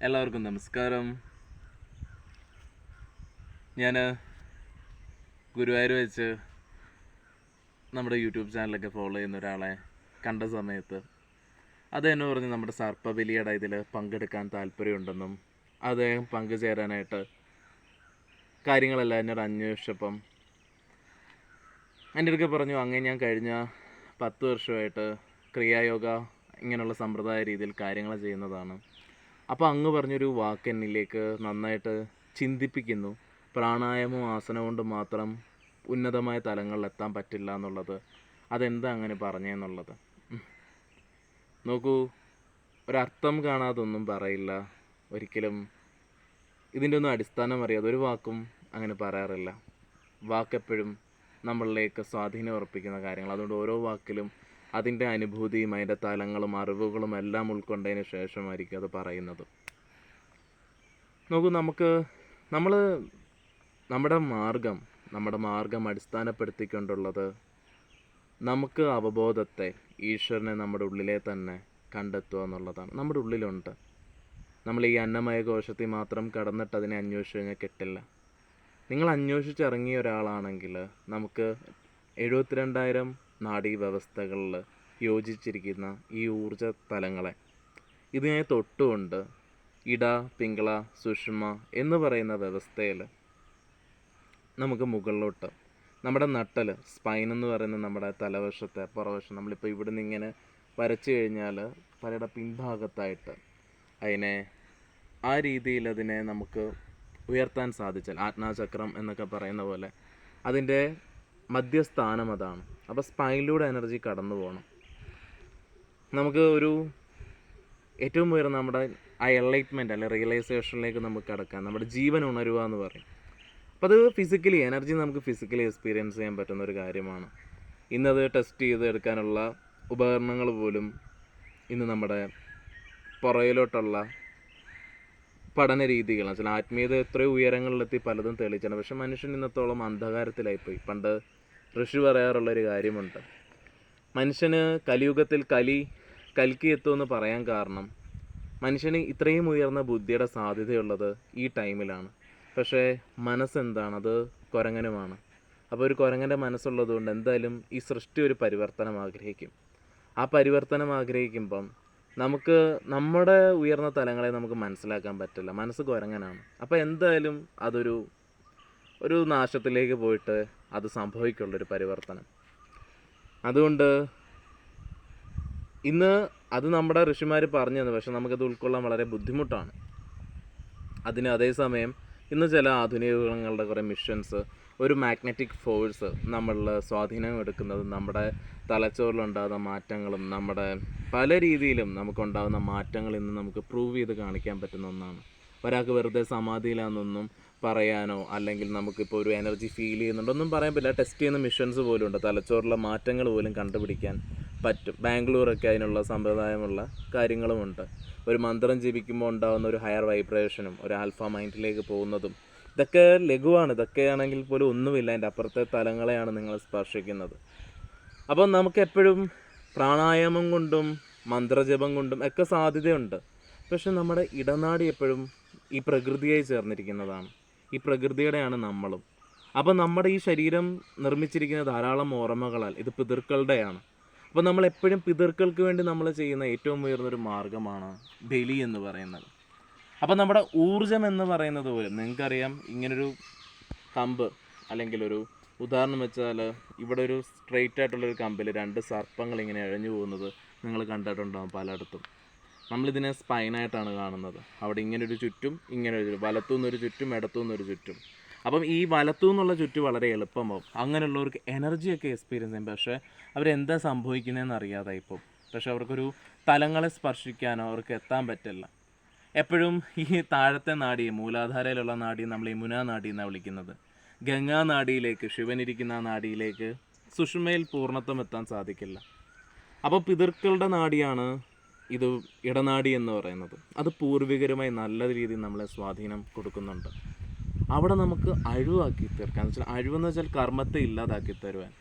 എല്ലാവർക്കും നമസ്കാരം. ഞാൻ ഗുരുവായൂർ വെച്ച് നമ്മുടെ യൂട്യൂബ് ചാനലൊക്കെ ഫോളോ ചെയ്യുന്ന ഒരാളെ കണ്ട സമയത്ത് അത് എന്നെ പറഞ്ഞ് നമ്മുടെ സർപ്പബലിയുടെ ഇതിൽ പങ്കെടുക്കാൻ താല്പര്യമുണ്ടെന്നും അദ്ദേഹം പങ്കുചേരാനായിട്ട് കാര്യങ്ങളെല്ലാം എന്നോട് അന്വേഷിച്ചപ്പം എൻ്റെ അടുക്ക പറഞ്ഞു, അങ്ങനെ ഞാൻ കഴിഞ്ഞ 10 വർഷമായിട്ട് ക്രിയായോഗ ഇങ്ങനെയുള്ള സമ്പ്രദായ രീതിയിൽ കാര്യങ്ങൾ ചെയ്യുന്നതാണ്. അപ്പോൾ അങ്ങ് പറഞ്ഞൊരു വാക്ക് എന്നിലേക്ക് നന്നായിട്ട് ചിന്തിപ്പിക്കുന്നു. പ്രാണായാമവും ആസനം കൊണ്ട് മാത്രം ഉന്നതമായ തലങ്ങളിൽ എത്താൻ പറ്റില്ല എന്നുള്ളത്. അതെന്താ അങ്ങനെ പറഞ്ഞെന്നുള്ളത്. നോക്കൂ, ഒരർത്ഥം കാണാതൊന്നും പറയില്ല ഒരിക്കലും. ഇതിൻ്റെ ഒന്നും അടിസ്ഥാനം അറിയാതെ ഒരു വാക്കും അങ്ങനെ പറയാറില്ല. വാക്കെപ്പോഴും നമ്മളിലേക്ക് സ്വാധീനം ഉറപ്പിക്കുന്ന കാര്യങ്ങൾ. അതുകൊണ്ട് ഓരോ വാക്കിലും അതിൻ്റെ അനുഭൂതിയും അതിൻ്റെ തലങ്ങളും അറിവുകളും എല്ലാം ഉൾക്കൊണ്ടതിന് ശേഷമായിരിക്കും അത് പറയുന്നത്. നോക്കൂ, നമ്മുടെ മാർഗം അടിസ്ഥാനപ്പെടുത്തിക്കൊണ്ടുള്ളത് നമുക്ക് അവബോധത്തെ, ഈശ്വരനെ നമ്മുടെ ഉള്ളിലെ തന്നെ കണ്ടെത്തുക എന്നുള്ളതാണ്. നമ്മുടെ ഉള്ളിലുണ്ട്. നമ്മൾ ഈ അന്നമയ കോശത്തിൽ മാത്രം കടന്നിട്ട് അതിനെ അന്വേഷിച്ച് കഴിഞ്ഞാൽ കിട്ടില്ല. നിങ്ങൾ അന്വേഷിച്ചിറങ്ങിയ ഒരാളാണെങ്കിൽ നമുക്ക് 72,000 നാഡീവ്യവസ്ഥകളിൽ യോജിച്ചിരിക്കുന്ന ഈ ഊർജ തലങ്ങളെ ഇതിനെ തൊട്ടുകൊണ്ട് ഇട, പിങ്കള, സുഷുമ്ന എന്ന് പറയുന്ന വ്യവസ്ഥയിൽ നമുക്ക് മുകളിലോട്ട് നമ്മുടെ നട്ടൽ, സ്പൈൻ എന്ന് പറയുന്ന നമ്മുടെ തലവശത്തെ പുറവശം, നമ്മളിപ്പോൾ ഇവിടുന്ന് ഇങ്ങനെ വരച്ചു കഴിഞ്ഞാൽ തലയുടെ പിൻഭാഗത്തായിട്ട് അതിനെ ആ രീതിയിൽ അതിനെ നമുക്ക് ഉയർത്താൻ സാധിച്ചാൽ, ആജ്ഞാചക്രം എന്നൊക്കെ പറയുന്ന പോലെ അതിൻ്റെ മധ്യസ്ഥാനം അതാണ്. അപ്പോൾ സ്പൈനിലൂടെ എനർജി കടന്നു പോകണം. നമുക്ക് ഒരു ഏറ്റവും ഉയർന്ന നമ്മുടെ ആ എൻലൈറ്റ്മെൻറ്റ് അല്ലെ റിയലൈസേഷനിലേക്ക് നമുക്ക് കടക്കാം. നമ്മുടെ ജീവൻ ഉണരുക എന്ന് പറയും. അപ്പോൾ അത് ഫിസിക്കലി എനർജി നമുക്ക് ഫിസിക്കലി എക്സ്പീരിയൻസ് ചെയ്യാൻ പറ്റുന്ന ഒരു കാര്യമാണ്. ഇന്നത് ടെസ്റ്റ് ചെയ്ത് എടുക്കാനുള്ള ഉപകരണങ്ങൾ പോലും ഇന്ന് നമ്മുടെ പുറയിലോട്ടുള്ള പഠന രീതികളാണ്. ചില ആത്മീയത എത്രയോ ഉയരങ്ങളിലെത്തി പലതും തെളിയിച്ചാണ്. പക്ഷെ മനുഷ്യൻ ഇന്നത്തോളം അന്ധകാരത്തിലായിപ്പോയി. പണ്ട് ഋഷി പറയാറുള്ളൊരു കാര്യമുണ്ട്, മനുഷ്യന് കലിയുഗത്തിൽ കൽക്കി എത്തുമെന്ന് പറയാൻ കാരണം മനുഷ്യന് ഇത്രയും ഉയർന്ന ബുദ്ധിയുടെ സാധ്യതയുള്ളത് ഈ ടൈമിലാണ്. പക്ഷേ മനസ്സെന്താണ്? അത് കുരങ്ങനുമാണ്. അപ്പോൾ ഒരു കുരങ്ങൻ്റെ മനസ്സുള്ളത് കൊണ്ട് എന്തായാലും ഈ സൃഷ്ടി ഒരു പരിവർത്തനം ആഗ്രഹിക്കും. ആ പരിവർത്തനം ആഗ്രഹിക്കുമ്പം നമുക്ക് നമ്മുടെ ഉയർന്ന തലങ്ങളെ നമുക്ക് മനസ്സിലാക്കാൻ പറ്റില്ല. മനസ്സ് കുരങ്ങനാണ്. അപ്പോൾ എന്തായാലും ഒരു നാശത്തിലേക്ക് പോയിട്ട് അത് സംഭവിക്കുള്ളൊരു പരിവർത്തനം. അതുകൊണ്ട് ഇന്ന് അത് നമ്മുടെ ഋഷിമാർ പറഞ്ഞു തന്നു. പക്ഷെ നമുക്കത് ഉൾക്കൊള്ളാൻ വളരെ ബുദ്ധിമുട്ടാണ്. അതേസമയം ഇന്ന് ചില ആധുനിക യുഗങ്ങളുടെ കുറേ മിഷൻസ്, ഒരു മാഗ്നറ്റിക് ഫോഴ്സ് നമ്മളിൽ സ്വാധീനം എടുക്കുന്നത് നമ്മുടെ തലച്ചോറിലുണ്ടാകുന്ന മാറ്റങ്ങളും നമ്മുടെ പല രീതിയിലും നമുക്കുണ്ടാകുന്ന മാറ്റങ്ങൾ ഇന്ന് നമുക്ക് പ്രൂവ് ചെയ്ത് കാണിക്കാൻ പറ്റുന്ന ഒന്നാണ്. ഒരാൾക്ക് വെറുതെ സമാധിയിലാണെന്നൊന്നും പറയാനോ അല്ലെങ്കിൽ നമുക്കിപ്പോൾ ഒരു എനർജി ഫീൽ ചെയ്യുന്നുണ്ടോ ഒന്നും പറയാൻ പറ്റില്ല. ടെസ്റ്റ് ചെയ്യുന്ന മിഷൻസ് പോലും ഉണ്ട്. തലച്ചോറിലെ മാറ്റങ്ങൾ പോലും കണ്ടുപിടിക്കാൻ പറ്റും. ബാംഗ്ലൂരൊക്കെ അതിനുള്ള സമ്പ്രദായമുള്ള കാര്യങ്ങളുമുണ്ട്. ഒരു മന്ത്രം ജപിക്കുമ്പോൾ ഉണ്ടാകുന്ന ഒരു ഹയർ വൈബ്രേഷനും ഒരു ആൽഫ മൈൻഡിലേക്ക് പോകുന്നതും ഇതൊക്കെ ലഘുവാണ്. ഇതൊക്കെയാണെങ്കിൽ പോലും ഒന്നുമില്ല. അതിൻ്റെ അപ്പുറത്തെ തലങ്ങളെയാണ് നിങ്ങൾ സ്പർശിക്കുന്നത്. അപ്പം നമുക്ക് എപ്പോഴും പ്രാണായാമം കൊണ്ടും മന്ത്രജപം കൊണ്ടും ഒക്കെ സാധ്യതയുണ്ട്. പക്ഷെ നമ്മുടെ ഇടനാടി എപ്പോഴും ഈ പ്രകൃതിയായി ചേർന്നിരിക്കുന്നതാണ്. ഈ പ്രകൃതിയുടെയാണ് നമ്മളും. അപ്പം നമ്മുടെ ഈ ശരീരം നിർമ്മിച്ചിരിക്കുന്ന ധാരാളം ഓർമ്മകളാൽ ഇത് പിതൃക്കളുടെയാണ്. അപ്പോൾ നമ്മൾ എപ്പോഴും പിതൃക്കൾക്ക് വേണ്ടി നമ്മൾ ചെയ്യുന്ന ഏറ്റവും ഉയർന്നൊരു മാർഗ്ഗമാണ് ബലി എന്ന് പറയുന്നത്. അപ്പോൾ നമ്മുടെ ഊർജം എന്ന് പറയുന്നത് പോലും നിങ്ങൾക്കറിയാം, ഇങ്ങനൊരു കമ്പ് അല്ലെങ്കിൽ ഒരു ഉദാഹരണം വെച്ചാൽ ഇവിടെ ഒരു സ്ട്രെയിറ്റ് ആയിട്ടുള്ളൊരു കമ്പിൽ 2 സർപ്പങ്ങൾ ഇങ്ങനെ ഇഴഞ്ഞു പോകുന്നത് നിങ്ങൾ കണ്ടിട്ടുണ്ടാകും പലയിടത്തും. നമ്മളിതിനെ സ്പൈനായിട്ടാണ് കാണുന്നത്. അവിടെ ഇങ്ങനൊരു ചുറ്റും ഇങ്ങനൊരു വലത്തുനിന്നൊരു ചുറ്റും ഇടത്തുനിന്നൊരു ചുറ്റും. അപ്പം ഈ വലത്തുനിന്നുള്ള ചുറ്റും വളരെ എളുപ്പമാവും. അങ്ങനെയുള്ളവർക്ക് എനർജിയൊക്കെ എക്സ്പീരിയൻസ് ചെയ്യും. പക്ഷേ അവരെന്താ സംഭവിക്കുന്നതെന്ന് അറിയാതെ ഇപ്പോൾ. പക്ഷെ അവർക്കൊരു തലങ്ങളെ സ്പർശിക്കാനോ അവർക്ക് എത്താൻ പറ്റില്ല. എപ്പോഴും ഈ താഴത്തെ നാഡിയെ, മൂലാധാരയിലുള്ള നാഡിയെ നമ്മൾ യമുനാ നാഡി എന്നാണ് വിളിക്കുന്നത്. ഗംഗാ നാഡിയിലേക്ക്, ശിവനിരിക്കുന്ന ആ നാഡിയിലേക്ക് സുഷുമ്നയിൽ പൂർണ്ണത്വം എത്താൻ സാധിക്കില്ല. അപ്പോൾ പിതൃക്കളുടെ നാഡിയാണ് ഇത് ഇടനാടി എന്ന് പറയുന്നത്. അത് പൂർവികരുമായി നല്ല രീതിയിൽ നമ്മളെ സ്വാധീനം കൊടുക്കുന്നുണ്ട്. അവിടെ നമുക്ക് അഴിവാക്കി തീർക്കാൻ വെച്ചാൽ, അഴിവെന്ന് വെച്ചാൽ കർമ്മത്തെ ഇല്ലാതാക്കി തരുവാൻ.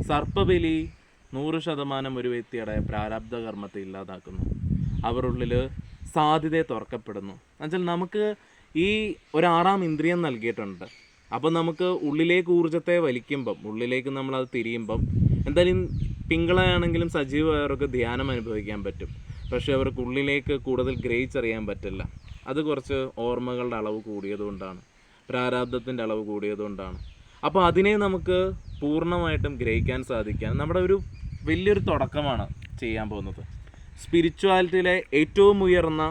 സർപ്പബലി 100% ഒരു വ്യക്തിയുടെ പ്രാരബ്ധ കർമ്മത്തെ ഇല്ലാതാക്കുന്നു. അവരുടെ ഉള്ളിൽ സാധ്യതയെ തുറക്കപ്പെടുന്നു. എന്നുവെച്ചാൽ നമുക്ക് ഈ ഒരു 6ാം ഇന്ദ്രിയം നൽകിയിട്ടുണ്ട്. അപ്പോൾ നമുക്ക് ഉള്ളിലേക്ക് ഊർജ്ജത്തെ വലിക്കുമ്പം, ഉള്ളിലേക്ക് നമ്മളത് തിരിയുമ്പം, എന്തായാലും പിങ്കളയാണെങ്കിലും സജീവമായവർക്ക് ധ്യാനം അനുഭവിക്കാൻ പറ്റും. പക്ഷേ അവർക്ക് ഉള്ളിലേക്ക് കൂടുതൽ ഗ്രഹിച്ചറിയാൻ പറ്റില്ല. അത് കുറച്ച് ഓർമ്മകളുടെ അളവ് കൂടിയതുകൊണ്ടാണ്, പ്രാരാബ്ധത്തിൻ്റെ അളവ് കൂടിയതുകൊണ്ടാണ്. അപ്പോൾ അതിനെ നമുക്ക് പൂർണ്ണമായിട്ടും ഗ്രഹിക്കാൻ സാധിക്കാൻ നമ്മുടെ ഒരു വലിയൊരു തുടക്കമാണ് ചെയ്യാൻ പോകുന്നത്. സ്പിരിച്വാലിറ്റിയിലെ ഏറ്റവും ഉയർന്ന,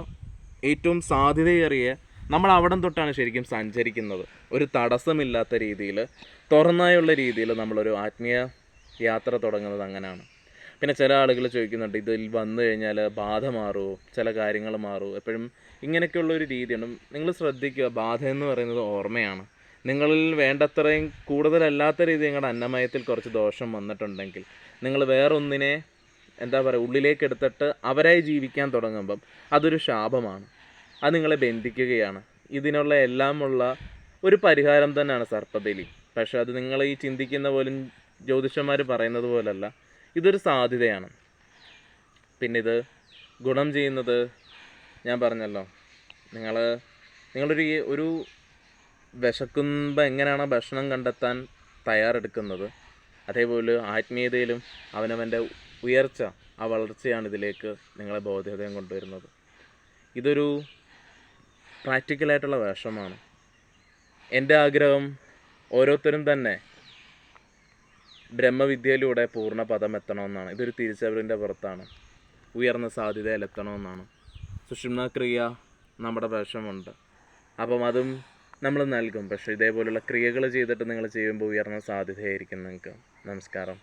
ഏറ്റവും സാധ്യതയേറിയ നമ്മൾ അവിടം തൊട്ടാണ് ശരിക്കും സഞ്ചരിക്കുന്നത്. ഒരു തടസ്സമില്ലാത്ത രീതിയിൽ, തുറന്നായുള്ള രീതിയിൽ നമ്മളൊരു ആത്മീയ യാത്ര തുടങ്ങുന്നത് അങ്ങനെയാണ്. പിന്നെ ചില ആളുകൾ ചോദിക്കുന്നുണ്ട്, ഇതിൽ വന്നു കഴിഞ്ഞാൽ ബാധ മാറുമോ, ചില കാര്യങ്ങൾ മാറുമോ, എപ്പോഴും ഇങ്ങനെയൊക്കെയുള്ളൊരു രീതിയുണ്ട്. നിങ്ങൾ ശ്രദ്ധിക്കുക, ബാധ എന്ന് പറയുന്നത് ഓർമ്മയാണ്. നിങ്ങളിൽ വേണ്ടത്രയും കൂടുതലല്ലാത്ത രീതി നിങ്ങളുടെ അന്നമയത്തിൽ കുറച്ച് ദോഷം വന്നിട്ടുണ്ടെങ്കിൽ, നിങ്ങൾ വേറൊന്നിനെ എന്താ പറയുക ഉള്ളിലേക്ക് എടുത്തിട്ട് അവരായി ജീവിക്കാൻ തുടങ്ങുമ്പം അതൊരു ശാപമാണ്. അത് നിങ്ങളെ ബന്ധിക്കുകയാണ്. ഇതിനുള്ള എല്ലാമുള്ള ഒരു പരിഹാരം തന്നെയാണ് സർപ്പബലി. പക്ഷേ അത് നിങ്ങൾ ഈ ചിന്തിക്കുന്ന പോലും ജ്യോതിഷന്മാർ പറയുന്നത് പോലല്ല, ഇതൊരു സാധ്യതയാണ്. പിന്നെ ഇത് ഗുണം ചെയ്യുന്നത് ഞാൻ പറഞ്ഞല്ലോ, നിങ്ങളൊരു വിശക്കുമ്പോൾ എങ്ങനെയാണോ ഭക്ഷണം കണ്ടെത്താൻ തയ്യാറെടുക്കുന്നത്, അതേപോലെ ആത്മീയതയിലും അവനവൻ്റെ ഉയർച്ച, ആ വളർച്ചയാണ് ഇതിലേക്ക് നിങ്ങളെ ബോധ്യതയും കൊണ്ടുവരുന്നത്. ഇതൊരു പ്രാക്ടിക്കലായിട്ടുള്ള വേഷമാണ്. എൻ്റെ ആഗ്രഹം ഓരോരുത്തരും തന്നെ ബ്രഹ്മവിദ്യയിലൂടെ പൂർണ്ണ പദം എത്തണമെന്നാണ്. ഇതൊരു തിരിച്ചറിവിൻ്റെ പുറത്താണ്, ഉയർന്ന സാധ്യതയിലെത്തണമെന്നാണ്. സുഷുമ്നാ ക്രിയ നമ്മുടെ വേഷമുണ്ട്, അപ്പം അതും നമ്മൾ നൽകും. പക്ഷേ ഇതേപോലുള്ള ക്രിയകൾ ചെയ്തിട്ട് നിങ്ങൾ ചെയ്യുമ്പോൾ ഉയർന്ന സാധ്യതയായിരിക്കും നിങ്ങൾക്ക്. നമസ്കാരം.